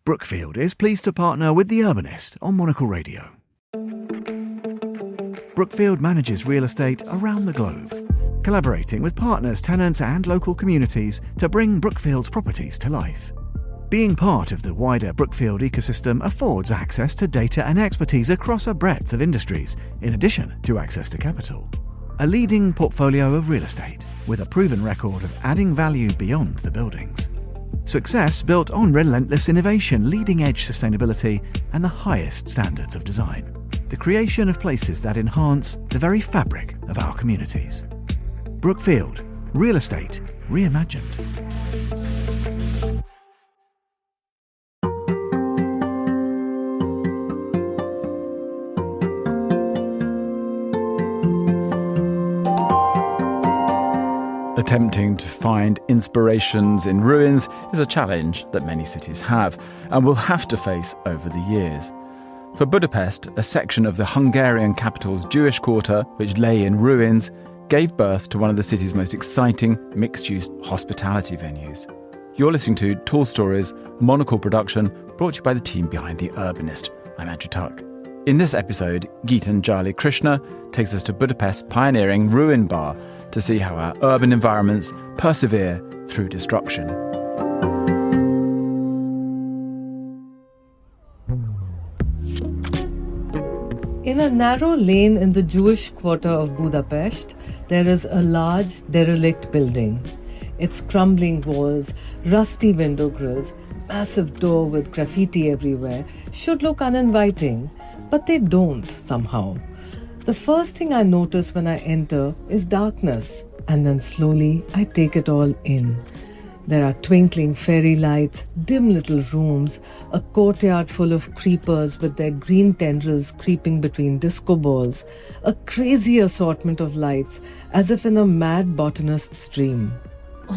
Brookfield is pleased to partner with The Urbanist on Monocle Radio. Brookfield manages real estate around the globe, collaborating with partners, tenants and local communities to bring Brookfield's properties to life. Being part of the wider Brookfield ecosystem affords access to data and expertise across a breadth of industries, in addition to access to capital. A leading portfolio of real estate, with a proven record of adding value beyond the buildings. Success built on relentless innovation, leading-edge sustainability, and the highest standards of design. The creation of places that enhance the very fabric of our communities. Brookfield, real estate reimagined. Attempting to find inspirations in ruins is a challenge that many cities have and will have to face over the years. For Budapest, a section of the Hungarian capital's Jewish quarter, which lay in ruins, gave birth to one of the city's most exciting mixed-use hospitality venues. You're listening to Tall Stories, Monocle production, brought to you by the team behind The Urbanist. I'm Andrew Tuck. In this episode, Geetanjali Krishna takes us to Budapest's pioneering ruin bar to see how our urban environments persevere through destruction. In a narrow lane in the Jewish quarter of Budapest, there is a large, derelict building. Its crumbling walls, rusty window grills, massive door with graffiti everywhere should look uninviting, but they don't somehow. The first thing I notice when I enter is darkness, and then slowly I take it all in. There are twinkling fairy lights, dim little rooms, a courtyard full of creepers with their green tendrils creeping between disco balls, a crazy assortment of lights, as if in a mad botanist's dream.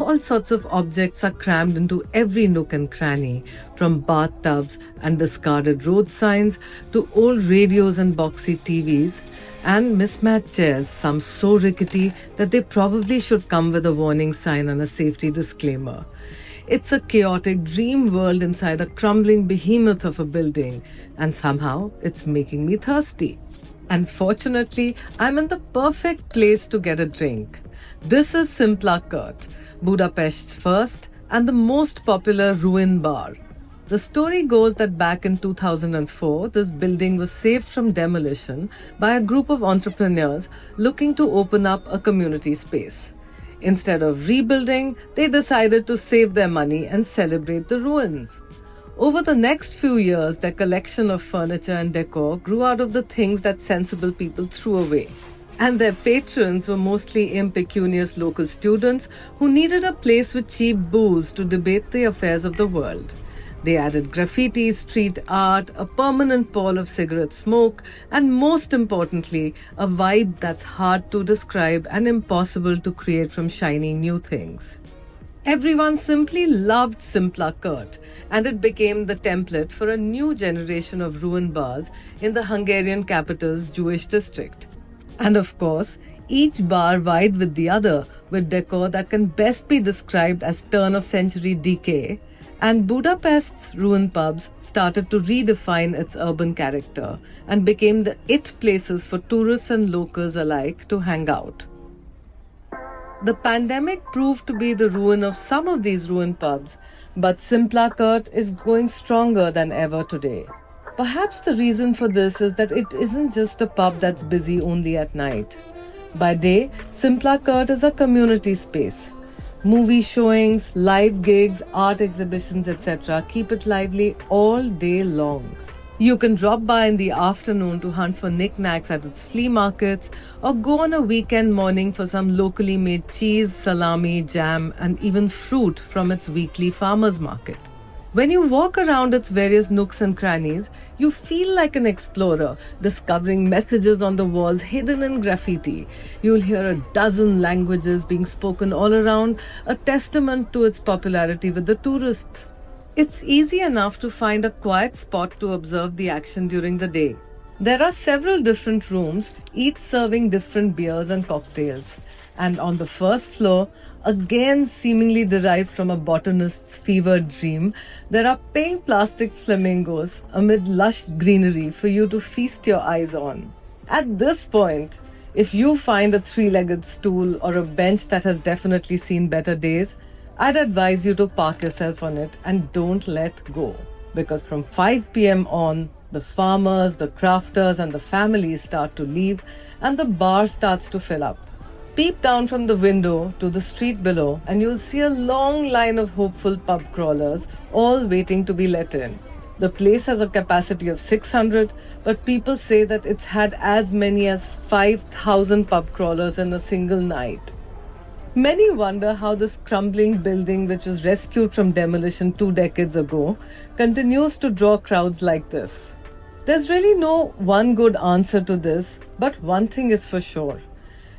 All sorts of objects are crammed into every nook and cranny, from bathtubs and discarded road signs to old radios and boxy TVs, and mismatched chairs, some so rickety that they probably should come with a warning sign and a safety disclaimer. It's a chaotic dream world inside a crumbling behemoth of a building, and somehow it's making me thirsty. And fortunately, I'm in the perfect place to get a drink. This is Szimpla Kert, Budapest's first and the most popular ruin bar. The story goes that back in 2004, this building was saved from demolition by a group of entrepreneurs looking to open up a community space. Instead of rebuilding, they decided to save their money and celebrate the ruins. Over the next few years, their collection of furniture and decor grew out of the things that sensible people threw away. And their patrons were mostly impecunious local students who needed a place with cheap booze to debate the affairs of the world. They added graffiti, street art, a permanent pall of cigarette smoke, and most importantly, a vibe that's hard to describe and impossible to create from shiny new things. Everyone simply loved Szimpla Kert, and it became the template for a new generation of ruin bars in the Hungarian capital's Jewish district. And of course, each bar vied with the other with decor that can best be described as turn-of-century decay, and Budapest's ruin pubs started to redefine its urban character and became the it places for tourists and locals alike to hang out. The pandemic proved to be the ruin of some of these ruin pubs, but Szimpla Kert is growing stronger than ever today. Perhaps the reason for this is that it isn't just a pub that's busy only at night. By day, Szimpla Kert is a community space. Movie showings, live gigs, art exhibitions, etc. keep it lively all day long. You can drop by in the afternoon to hunt for knickknacks at its flea markets, or go on a weekend morning for some locally made cheese, salami, jam, and even fruit from its weekly farmers market. When you walk around its various nooks and crannies, you feel like an explorer, discovering messages on the walls hidden in graffiti. You'll hear a dozen languages being spoken all around, a testament to its popularity with the tourists. It's easy enough to find a quiet spot to observe the action during the day. There are several different rooms, each serving different beers and cocktails. And on the first floor, again seemingly derived from a botanist's fever dream, there are pink plastic flamingos amid lush greenery for you to feast your eyes on. At this point, if you find a three-legged stool or a bench that has definitely seen better days, I'd advise you to park yourself on it and don't let go. Because from 5 p.m. on, the farmers, the crafters and the families start to leave and the bar starts to fill up. Peep down from the window to the street below and you'll see a long line of hopeful pub crawlers all waiting to be let in. The place has a capacity of 600, but people say that it's had as many as 5,000 pub crawlers in a single night. Many wonder how this crumbling building, which was rescued from demolition 2 decades ago, continues to draw crowds like this. There's really no one good answer to this, but one thing is for sure.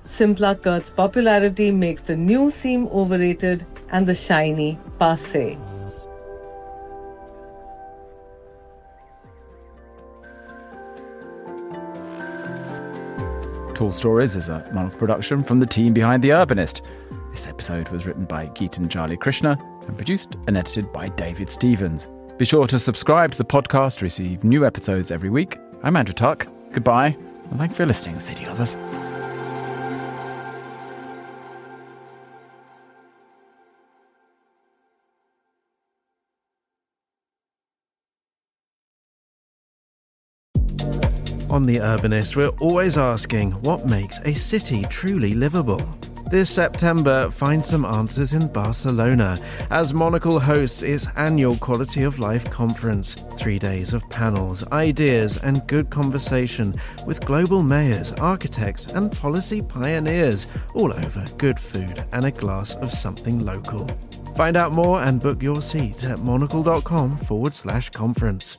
Szimpla Kert's popularity makes the new seem overrated and the shiny passé. Tall Stories is a Monocle production from the team behind The Urbanist. This episode was written by Geetanjali Krishna and produced and edited by David Stevens. Be sure to subscribe to the podcast to receive new episodes every week. I'm Andrew Tuck. Goodbye, and thanks for listening, City Lovers. On The Urbanist, we're always asking what makes a city truly livable. This September, find some answers in Barcelona as Monocle hosts its annual Quality of Life conference. 3 days of panels, ideas and good conversation with global mayors, architects and policy pioneers, all over good food and a glass of something local. Find out more and book your seat at monocle.com/conference.